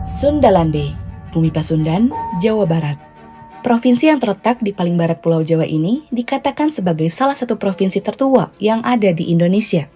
Sundalande, Bumi Pasundan, Jawa Barat. Provinsi yang terletak di paling barat Pulau Jawa ini dikatakan sebagai salah satu provinsi tertua yang ada di Indonesia.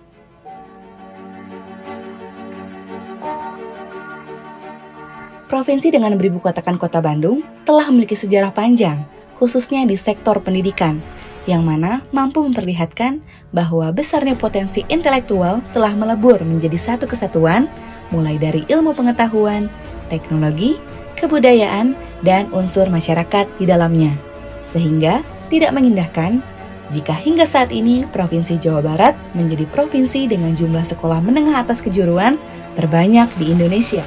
Provinsi dengan beribu katakan Kota Bandung telah memiliki sejarah panjang, khususnya di sektor pendidikan, yang mana mampu memperlihatkan bahwa besarnya potensi intelektual telah melebur menjadi satu kesatuan, mulai dari ilmu pengetahuan, teknologi, kebudayaan, dan unsur masyarakat di dalamnya. Sehingga tidak mengindahkan jika hingga saat ini Provinsi Jawa Barat menjadi provinsi dengan jumlah sekolah menengah atas kejuruan terbanyak di Indonesia.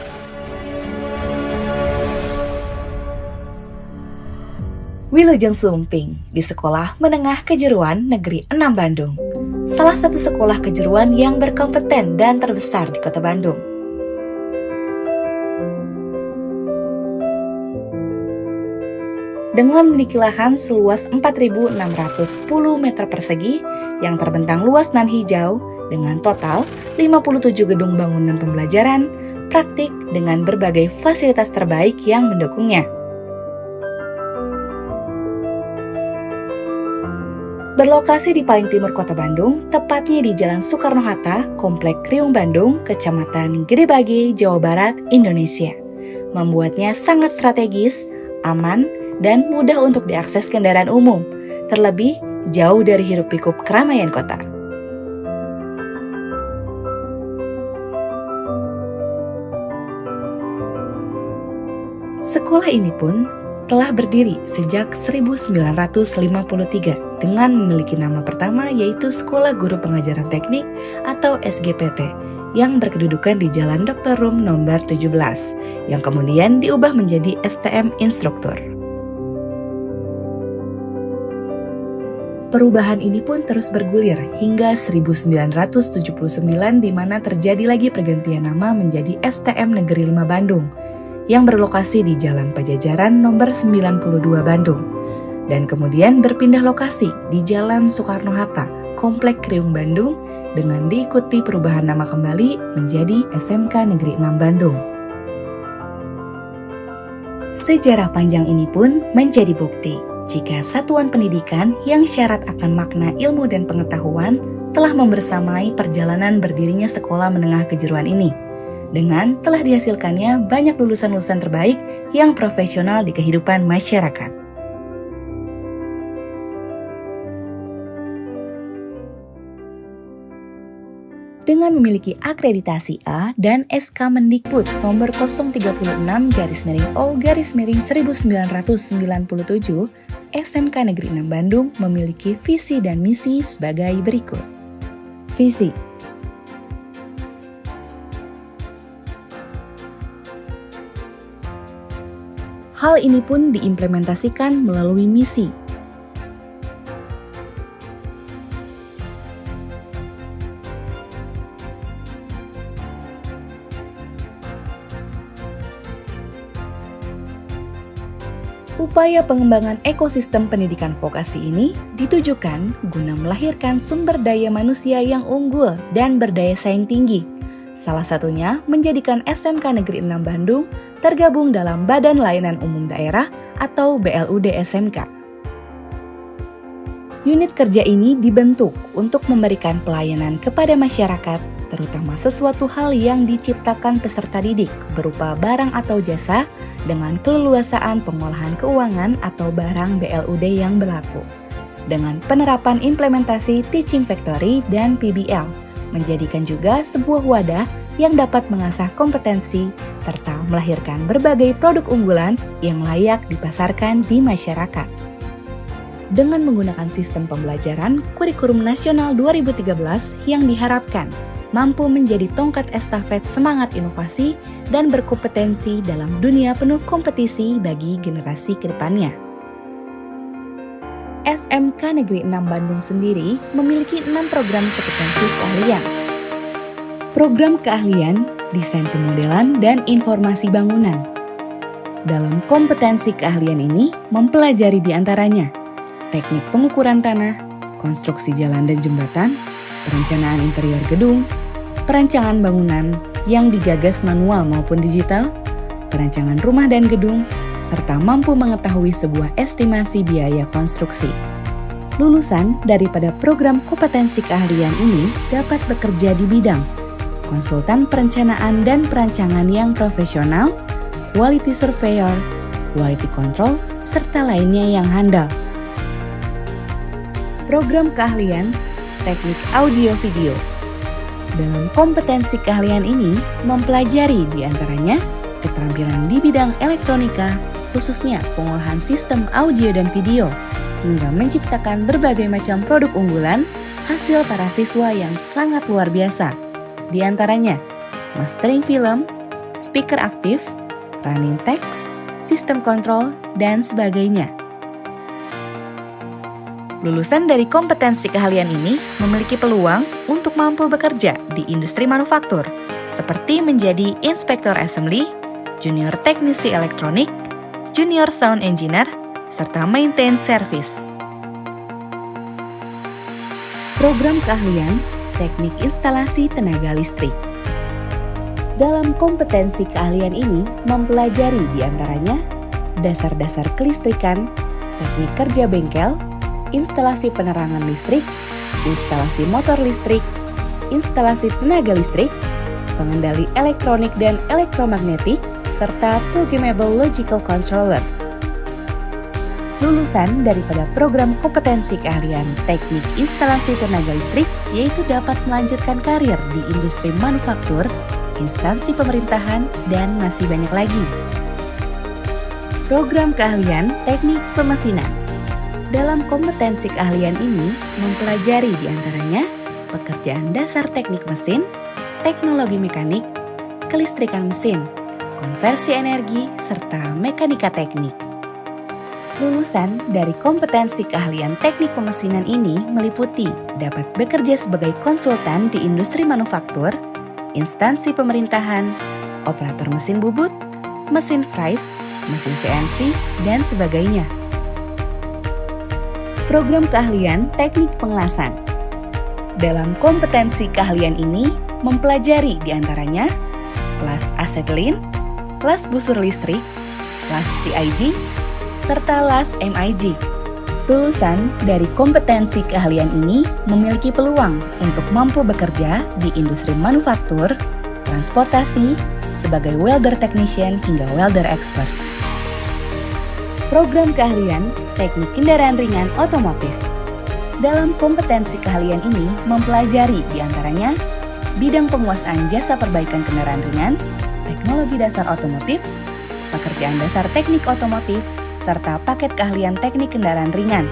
Wilujeng Sumping di Sekolah Menengah Kejuruan Negeri 6 Bandung, salah satu sekolah kejuruan yang berkompeten dan terbesar di Kota Bandung. Dengan memiliki lahan seluas 4.610 meter persegi yang terbentang luas nan hijau dengan total 57 gedung bangunan pembelajaran, praktik dengan berbagai fasilitas terbaik yang mendukungnya. Berlokasi di paling timur Kota Bandung, tepatnya di Jalan Soekarno-Hatta, Komplek Kriung Bandung, Kecamatan Gedebage, Jawa Barat, Indonesia. Membuatnya sangat strategis, aman, dan mudah untuk diakses kendaraan umum, terlebih jauh dari hiruk-pikuk keramaian kota. Sekolah ini pun telah berdiri sejak 1953 dengan memiliki nama pertama yaitu Sekolah Guru Pengajaran Teknik atau SGPT yang berkedudukan di Jalan Dr. Rum nomor 17 yang kemudian diubah menjadi STM Instruktur. Perubahan ini pun terus bergulir hingga 1979 di mana terjadi lagi pergantian nama menjadi STM Negeri 5 Bandung yang berlokasi di Jalan Pajajaran nomor 92 Bandung dan kemudian berpindah lokasi di Jalan Soekarno-Hatta, Komplek Kriung Bandung dengan diikuti perubahan nama kembali menjadi SMK Negeri 6 Bandung. Sejarah panjang ini pun menjadi bukti jika satuan pendidikan yang syarat akan makna ilmu dan pengetahuan telah membersamai perjalanan berdirinya sekolah menengah kejuruan ini, dengan telah dihasilkannya banyak lulusan-lulusan terbaik yang profesional di kehidupan masyarakat. Dengan memiliki akreditasi A dan SK Mendikbud nomor 036-O-1997, SMK Negeri 6 Bandung memiliki visi dan misi sebagai berikut. Visi. Hal ini pun diimplementasikan melalui misi. Upaya pengembangan ekosistem pendidikan vokasi ini ditujukan guna melahirkan sumber daya manusia yang unggul dan berdaya saing tinggi. Salah satunya menjadikan SMK Negeri 6 Bandung tergabung dalam Badan Layanan Umum Daerah atau BLUD SMK. Unit kerja ini dibentuk untuk memberikan pelayanan kepada masyarakat, terutama sesuatu hal yang diciptakan peserta didik berupa barang atau jasa dengan keleluasaan pengolahan keuangan atau barang BLUD yang berlaku. Dengan penerapan implementasi Teaching Factory dan PBL, menjadikan juga sebuah wadah yang dapat mengasah kompetensi serta melahirkan berbagai produk unggulan yang layak dipasarkan di masyarakat. Dengan menggunakan sistem pembelajaran Kurikulum Nasional 2013 yang diharapkan mampu menjadi tongkat estafet semangat inovasi dan berkompetensi dalam dunia penuh kompetisi bagi generasi kedepannya. SMK Negeri 6 Bandung sendiri memiliki 6 program kompetensi keahlian. Program keahlian, desain pemodelan, dan informasi bangunan. Dalam kompetensi keahlian ini mempelajari diantaranya teknik pengukuran tanah, konstruksi jalan dan jembatan, perencanaan interior gedung, perancangan bangunan yang digagas manual maupun digital, perancangan rumah dan gedung, serta mampu mengetahui sebuah estimasi biaya konstruksi. Lulusan daripada program kompetensi keahlian ini dapat bekerja di bidang konsultan perencanaan dan perancangan yang profesional, quality surveyor, quality control, serta lainnya yang handal. Program keahlian teknik audio video. Dalam kompetensi keahlian ini mempelajari diantaranya keterampilan di bidang elektronika, khususnya pengolahan sistem audio dan video, hingga menciptakan berbagai macam produk unggulan hasil para siswa yang sangat luar biasa. Di antaranya, mastering film, speaker aktif, running text, sistem kontrol, dan sebagainya. Lulusan dari kompetensi keahlian ini memiliki peluang untuk mampu bekerja di industri manufaktur, seperti menjadi inspektor assembly, junior teknisi elektronik, junior sound engineer, serta maintenance service. Program keahlian teknik instalasi tenaga listrik. Dalam kompetensi keahlian ini mempelajari diantaranya dasar-dasar kelistrikan, teknik kerja bengkel, instalasi penerangan listrik, instalasi motor listrik, instalasi tenaga listrik, pengendali elektronik dan elektromagnetik, serta programmable logical controller. Lulusan daripada program kompetensi keahlian teknik instalasi tenaga listrik yaitu dapat melanjutkan karir di industri manufaktur, instansi pemerintahan, dan masih banyak lagi. Program keahlian teknik pemesinan. Dalam kompetensi keahlian ini mempelajari diantaranya pekerjaan dasar teknik mesin, teknologi mekanik, kelistrikan mesin, konversi energi, serta mekanika teknik. Lulusan dari kompetensi keahlian teknik pemesinan ini meliputi dapat bekerja sebagai konsultan di industri manufaktur, instansi pemerintahan, operator mesin bubut, mesin fries, mesin CNC, dan sebagainya. Program keahlian teknik pengelasan. Dalam kompetensi keahlian ini mempelajari diantaranya kelas asetilin, kelas busur listrik, kelas TIG, serta kelas MIG. Lulusan dari kompetensi keahlian ini memiliki peluang untuk mampu bekerja di industri manufaktur, transportasi, sebagai welder technician hingga welder expert. Program keahlian teknik kendaraan ringan otomotif. Dalam kompetensi keahlian ini mempelajari diantaranya bidang penguasaan jasa perbaikan kendaraan ringan, teknologi dasar otomotif, pekerjaan dasar teknik otomotif, serta paket keahlian teknik kendaraan ringan.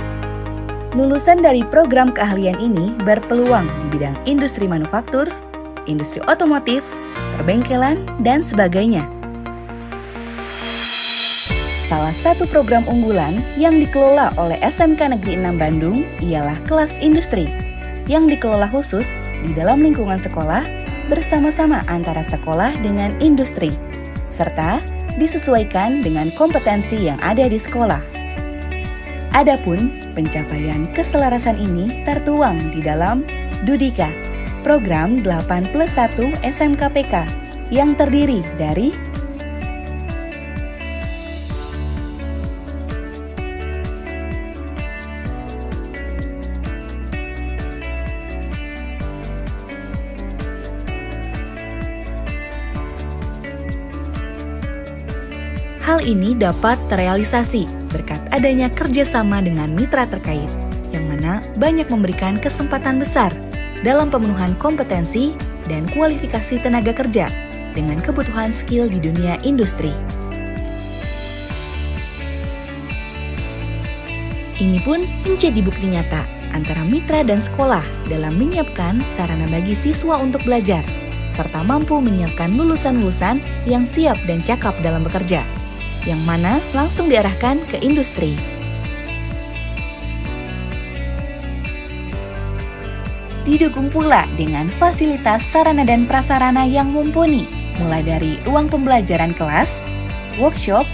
Lulusan dari program keahlian ini berpeluang di bidang industri manufaktur, industri otomotif, perbengkelan, dan sebagainya. Salah satu program unggulan yang dikelola oleh SMK Negeri 6 Bandung ialah kelas industri, yang dikelola khusus di dalam lingkungan sekolah bersama-sama antara sekolah dengan industri, serta disesuaikan dengan kompetensi yang ada di sekolah. Adapun pencapaian keselarasan ini tertuang di dalam Dudika, program 8+1 SMKPK, yang terdiri dari hal ini dapat terrealisasi berkat adanya kerjasama dengan mitra terkait, yang mana banyak memberikan kesempatan besar dalam pemenuhan kompetensi dan kualifikasi tenaga kerja dengan kebutuhan skill di dunia industri. Ini pun menjadi bukti nyata antara mitra dan sekolah dalam menyiapkan sarana bagi siswa untuk belajar, serta mampu menyiapkan lulusan-lulusan yang siap dan cakap dalam bekerja, yang mana langsung diarahkan ke industri. Didukung pula dengan fasilitas sarana dan prasarana yang mumpuni, mulai dari ruang pembelajaran kelas, workshop,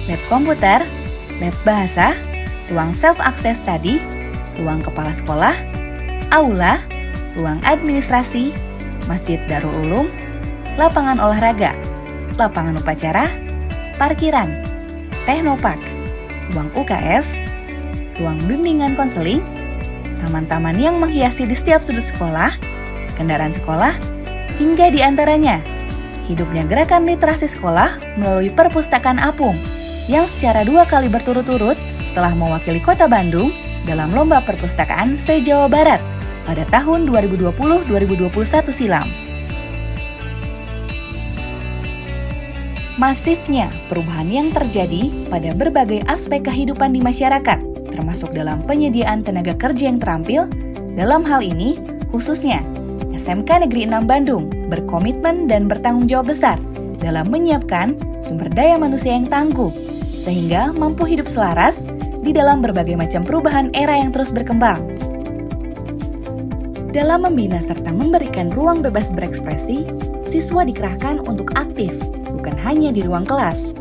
lab komputer, lab bahasa, ruang self-access study, ruang kepala sekolah, aula, ruang administrasi, masjid Darul Ulum, lapangan olahraga, lapangan upacara, parkiran, teknopark, ruang UKS, ruang bimbingan konseling, taman-taman yang menghiasi di setiap sudut sekolah, kendaraan sekolah, hingga di antaranya hidupnya gerakan literasi sekolah melalui perpustakaan apung yang secara 2 kali berturut-turut telah mewakili Kota Bandung dalam Lomba Perpustakaan se-Jawa Barat pada tahun 2020-2021 silam. Masifnya perubahan yang terjadi pada berbagai aspek kehidupan di masyarakat, termasuk dalam penyediaan tenaga kerja yang terampil. Dalam hal ini, khususnya SMK Negeri 6 Bandung berkomitmen dan bertanggung jawab besar dalam menyiapkan sumber daya manusia yang tangguh, sehingga mampu hidup selaras di dalam berbagai macam perubahan era yang terus berkembang. Dalam membina serta memberikan ruang bebas berekspresi, siswa dikerahkan untuk aktif, bukan hanya di ruang kelas,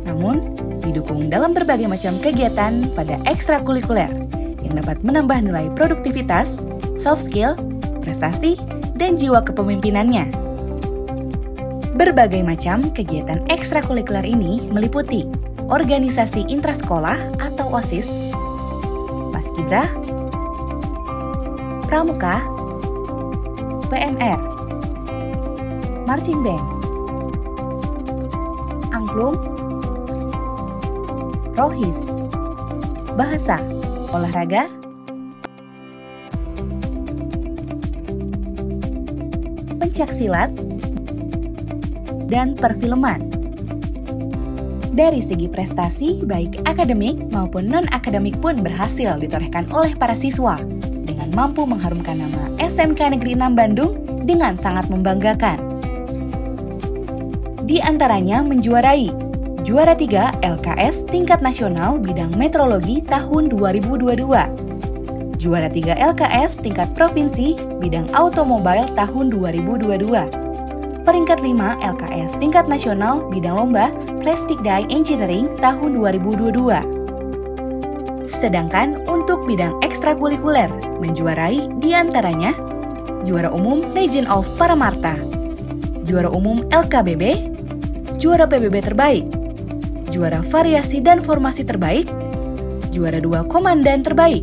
namun didukung dalam berbagai macam kegiatan pada ekstrakurikuler yang dapat menambah nilai produktivitas, soft skill, prestasi, dan jiwa kepemimpinannya. Berbagai macam kegiatan ekstrakurikuler ini meliputi organisasi intrasekolah atau OSIS, Paskibra, Pramuka, PNR, Marching Band, Angklung, Rohis, Bahasa, Olahraga, pencaksilat, dan perfilman. Dari segi prestasi, baik akademik maupun non-akademik pun berhasil ditorehkan oleh para siswa dengan mampu mengharumkan nama SMK Negeri 6 Bandung dengan sangat membanggakan. Di antaranya menjuarai juara 3 LKS tingkat nasional bidang meteorologi tahun 2022, juara 3 LKS tingkat provinsi bidang automobile tahun 2022, peringkat 5 LKS tingkat nasional bidang lomba Plastic Dye Engineering tahun 2022. Sedangkan untuk bidang ekstrakurikuler menjuarai di antaranya juara umum Legend of Paramarta, juara umum LKBB, juara PBB terbaik, juara variasi dan formasi terbaik, juara 2 komandan terbaik,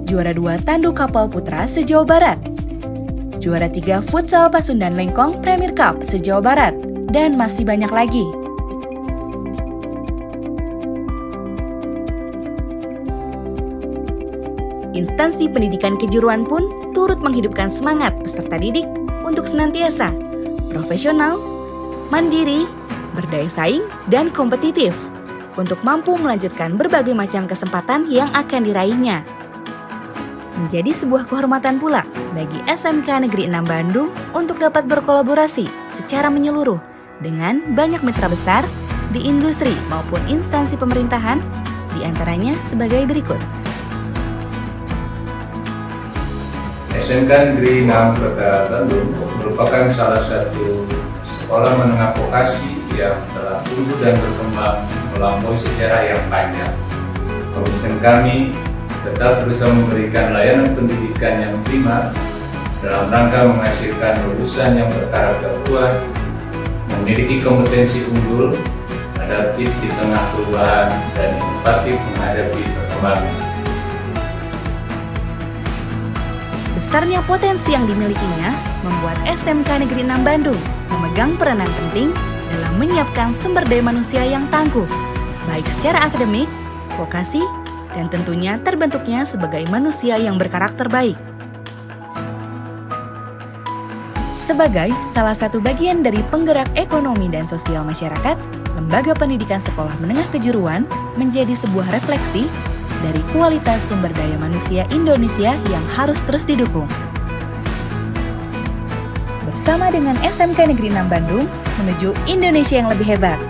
juara 2 tandu kapal putra se-Jawa Barat, juara 3 futsal Pasundan Lengkong Premier Cup se-Jawa Barat, dan masih banyak lagi. Instansi pendidikan kejuruan pun turut menghidupkan semangat peserta didik untuk senantiasa profesional, mandiri, berdaya saing, dan kompetitif untuk mampu melanjutkan berbagai macam kesempatan yang akan diraihnya. Menjadi sebuah kehormatan pula bagi SMK Negeri 6 Bandung untuk dapat berkolaborasi secara menyeluruh dengan banyak mitra besar di industri maupun instansi pemerintahan, di antaranya sebagai berikut. SMK Negeri 6 Kota Bandung merupakan salah satu sekolah menengah vokasi yang telah tumbuh dan berkembang melampaui sejarah yang panjang. Komitmen kami tetap berusaha memberikan layanan pendidikan yang prima dalam rangka menghasilkan lulusan yang berkarakter kuat, memiliki kompetensi unggul, adaptif di tengah perubahan, dan inovatif menghadapi perkembangan. Besarnya potensi yang dimilikinya membuat SMK Negeri 6 Bandung memegang peranan penting dalam menyiapkan sumber daya manusia yang tangguh, baik secara akademik, vokasi, dan tentunya terbentuknya sebagai manusia yang berkarakter baik. Sebagai salah satu bagian dari penggerak ekonomi dan sosial masyarakat, Lembaga Pendidikan Sekolah Menengah Kejuruan menjadi sebuah refleksi dari kualitas sumber daya manusia Indonesia yang harus terus didukung. Bersama dengan SMK Negeri 6 Bandung menuju Indonesia yang lebih hebat.